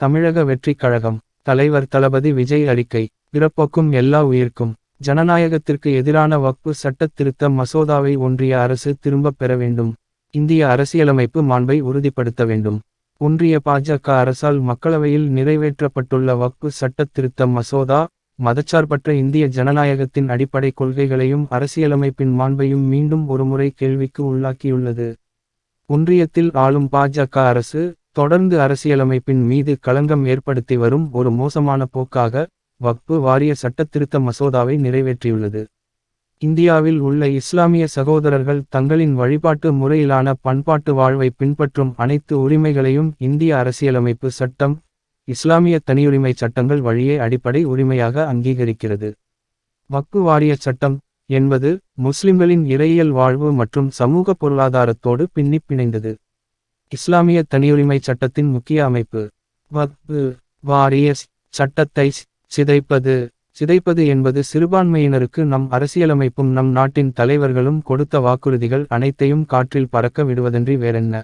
தமிழக வெற்றிக் கழகம் தலைவர் தளபதி விஜய் அறிக்கை. பிறப்போக்கும் எல்லா உயிர்க்கும். ஜனநாயகத்திற்கு எதிரான வக்ஃபு சட்டத் திருத்த மசோதாவை ஒன்றிய அரசு திரும்பப் பெற வேண்டும். இந்திய அரசியலமைப்பு மாண்பை உறுதிப்படுத்த வேண்டும். ஒன்றிய பாஜக அரசால் மக்களவையில் நிறைவேற்றப்பட்டுள்ள வக்ஃபு சட்டத் திருத்த மசோதா மதச்சார்பற்ற இந்திய ஜனநாயகத்தின் அடிப்படை கொள்கைகளையும் அரசியலமைப்பின் மாண்பையும் மீண்டும் ஒருமுறை கேள்விக்கு உள்ளாக்கியுள்ளது. ஒன்றியத்தில் ஆளும் பாஜக அரசு தொடர்ந்து அரசியலமைப்பின் மீது களங்கம் ஏற்படுத்தி வரும் ஒரு மோசமான போக்காக வக்ஃபு வாரிய சட்டத்திருத்த மசோதாவை நிறைவேற்றியுள்ளது. இந்தியாவில் உள்ள இஸ்லாமிய சகோதரர்கள் தங்களின் வழிபாட்டு முறையிலான பண்பாட்டு வாழ்வை பின்பற்றும் அனைத்து உரிமைகளையும் இந்திய அரசியலமைப்பு சட்டம், இஸ்லாமிய தனியுரிமை சட்டங்கள் வழியே அடிப்படை உரிமையாக அங்கீகரிக்கிறது. வக்ஃபு வாரிய சட்டம் என்பது முஸ்லிம்களின் இறையியல் வாழ்வு மற்றும் சமூக பொருளாதாரத்தோடு பின்னிப் பிணைந்தது. இஸ்லாமிய தனியுரிமை சட்டத்தின் முக்கிய அமைப்பு. வக்ஃபு வாரிய சட்டத்தை சிதைப்பது என்பது சிறுபான்மையினருக்கு நம் அரசியலமைப்பும் நம் நாட்டின் தலைவர்களும் கொடுத்த வாக்குறுதிகள் அனைத்தையும் காற்றில் பறக்க விடுவதன்றி வேறென்ன.